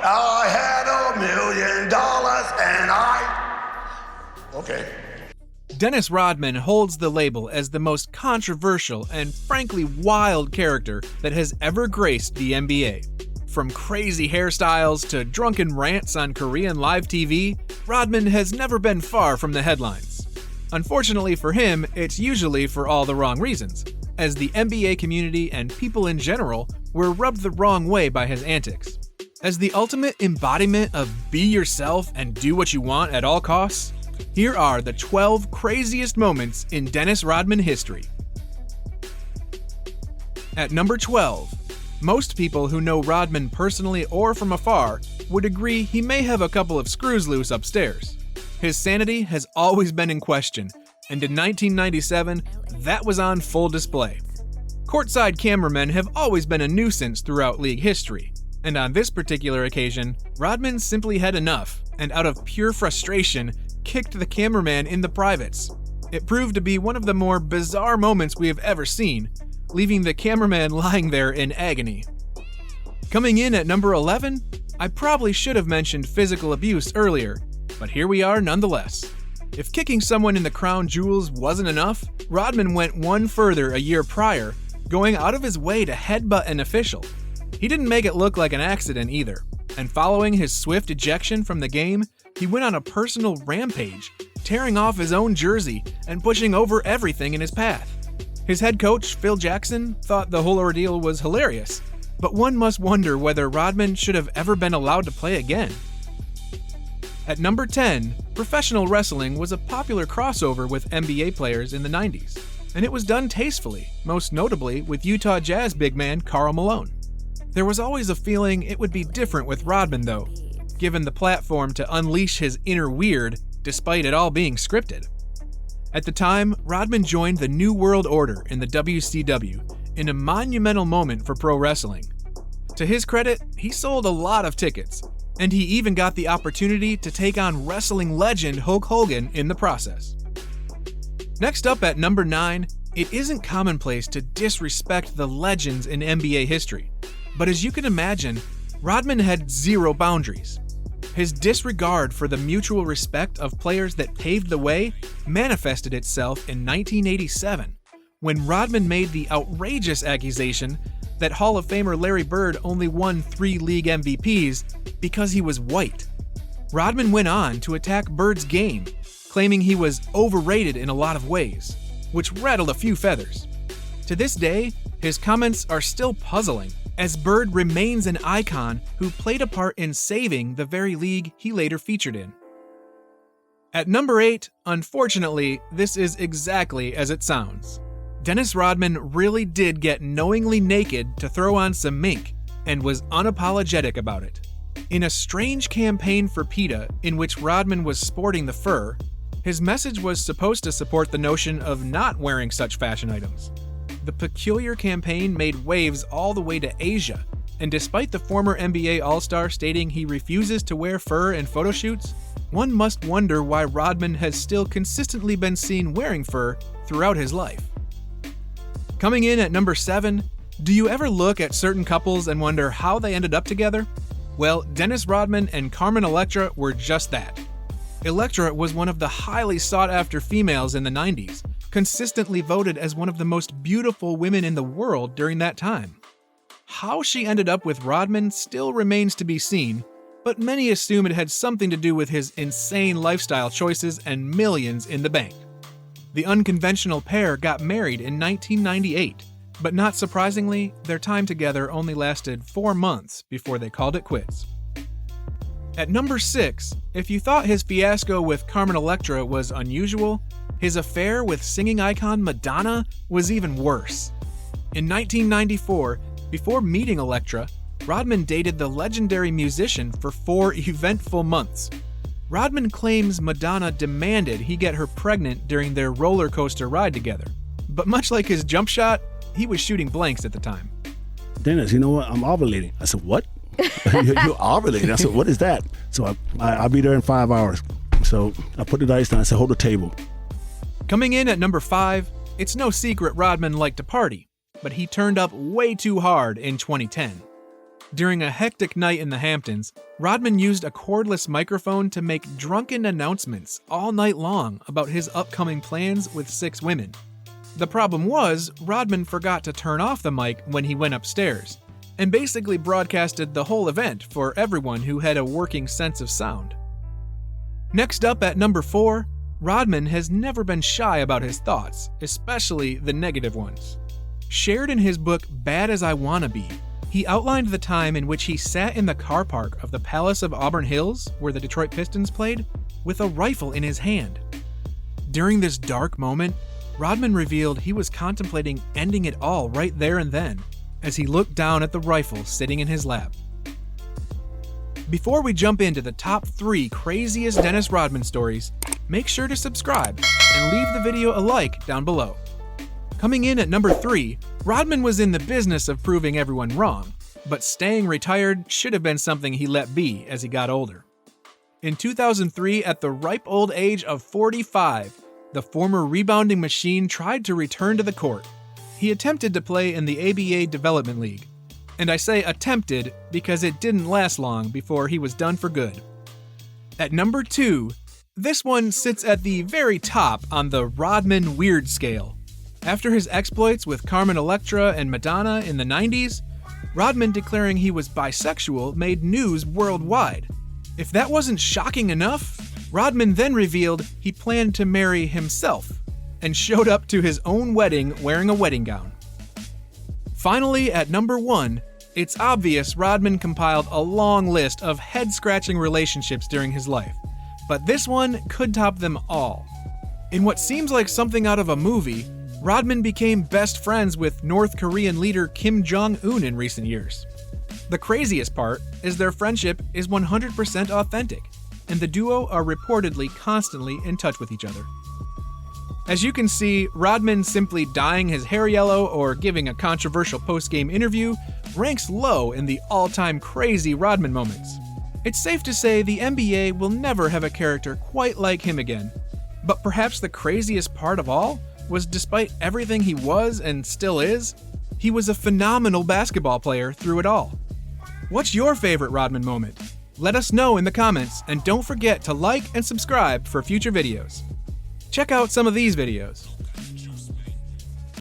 I had $1 million and Okay. Dennis Rodman holds the label as the most controversial and frankly wild character that has ever graced the NBA. From crazy hairstyles to drunken rants on Korean live TV, Rodman has never been far from the headlines. Unfortunately for him, it's usually for all the wrong reasons, as the NBA community and people in general were rubbed the wrong way by his antics. As the ultimate embodiment of be yourself and do what you want at all costs, here are the 12 craziest moments in Dennis Rodman history. At number 12, most people who know Rodman personally or from afar would agree he may have a couple of screws loose upstairs. His sanity has always been in question, and in 1997, that was on full display. Courtside cameramen have always been a nuisance throughout league history, and on this particular occasion, Rodman simply had enough, and out of pure frustration, kicked the cameraman in the privates. It proved to be one of the more bizarre moments we have ever seen, leaving the cameraman lying there in agony. Coming in at number 11, I probably should have mentioned physical abuse earlier, but here we are nonetheless. If kicking someone in the crown jewels wasn't enough, Rodman went one further a year prior, going out of his way to headbutt an official. He didn't make it look like an accident either, and following his swift ejection from the game, he went on a personal rampage, tearing off his own jersey and pushing over everything in his path. His head coach, Phil Jackson, thought the whole ordeal was hilarious, but one must wonder whether Rodman should have ever been allowed to play again. At number 10, professional wrestling was a popular crossover with NBA players in the 90s, and it was done tastefully, most notably with Utah Jazz big man Karl Malone. There was always a feeling it would be different with Rodman though, given the platform to unleash his inner weird despite it all being scripted. At the time, Rodman joined the New World Order in the WCW in a monumental moment for pro wrestling. To his credit, he sold a lot of tickets, and he even got the opportunity to take on wrestling legend Hulk Hogan in the process. Next up at number 9, it isn't commonplace to disrespect the legends in NBA history, but as you can imagine, Rodman had zero boundaries. His disregard for the mutual respect of players that paved the way manifested itself in 1987, when Rodman made the outrageous accusation that Hall of Famer Larry Bird only won 3 league MVPs because he was white. Rodman went on to attack Bird's game, claiming he was overrated in a lot of ways, which rattled a few feathers. To this day, his comments are still puzzling, as Bird remains an icon who played a part in saving the very league he later featured in. At number 8, unfortunately, this is exactly as it sounds. Dennis Rodman really did get knowingly naked to throw on some mink, and was unapologetic about it. In a strange campaign for PETA, in which Rodman was sporting the fur, his message was supposed to support the notion of not wearing such fashion items. The peculiar campaign made waves all the way to Asia, and despite the former NBA All-Star stating he refuses to wear fur in photo shoots, one must wonder why Rodman has still consistently been seen wearing fur throughout his life. Coming in at number 7, do you ever look at certain couples and wonder how they ended up together? Well, Dennis Rodman and Carmen Electra were just that. Electra was one of the highly sought-after females in the 90s, consistently voted as one of the most beautiful women in the world during that time. How she ended up with Rodman still remains to be seen, but many assume it had something to do with his insane lifestyle choices and millions in the bank. The unconventional pair got married in 1998, but not surprisingly, their time together only lasted 4 months before they called it quits. At number 6, if you thought his fiasco with Carmen Electra was unusual, his affair with singing icon Madonna was even worse. In 1994, before meeting Electra, Rodman dated the legendary musician for 4 eventful months. Rodman claims Madonna demanded he get her pregnant during their roller coaster ride together. But much like his jump shot, he was shooting blanks at the time. Dennis, you know what? I'm ovulating. I said, what? You're ovulating? I said, what is that? So I'll be there in 5 hours. So I put the dice down. I said, hold the table. Coming in at number 5, it's no secret Rodman liked to party, but he turned up way too hard in 2010. During a hectic night in the Hamptons, Rodman used a cordless microphone to make drunken announcements all night long about his upcoming plans with 6 women. The problem was, Rodman forgot to turn off the mic when he went upstairs, and basically broadcasted the whole event for everyone who had a working sense of sound. Next up at number 4, Rodman has never been shy about his thoughts, especially the negative ones. Shared in his book Bad as I Wanna Be, he outlined the time in which he sat in the car park of the Palace of Auburn Hills, where the Detroit Pistons played, with a rifle in his hand. During this dark moment, Rodman revealed he was contemplating ending it all right there and then, as he looked down at the rifle sitting in his lap. Before we jump into the top 3 craziest Dennis Rodman stories, make sure to subscribe and leave the video a like down below. Coming in at number 3, Rodman was in the business of proving everyone wrong, but staying retired should have been something he let be as he got older. In 2003, at the ripe old age of 45, the former rebounding machine tried to return to the court. He attempted to play in the ABA Development League. And I say attempted because it didn't last long before he was done for good. At number 2, this one sits at the very top on the Rodman weird scale. After his exploits with Carmen Electra and Madonna in the 90s, Rodman declaring he was bisexual made news worldwide. If that wasn't shocking enough, Rodman then revealed he planned to marry himself and showed up to his own wedding wearing a wedding gown. Finally, at number 1, it's obvious Rodman compiled a long list of head-scratching relationships during his life, but this one could top them all. In what seems like something out of a movie, Rodman became best friends with North Korean leader Kim Jong-un in recent years. The craziest part is their friendship is 100% authentic, and the duo are reportedly constantly in touch with each other. As you can see, Rodman simply dyeing his hair yellow or giving a controversial post-game interview ranks low in the all-time crazy Rodman moments. It's safe to say the NBA will never have a character quite like him again. But perhaps the craziest part of all was despite everything he was and still is, he was a phenomenal basketball player through it all. What's your favorite Rodman moment? Let us know in the comments, and don't forget to like and subscribe for future videos. Check out some of these videos.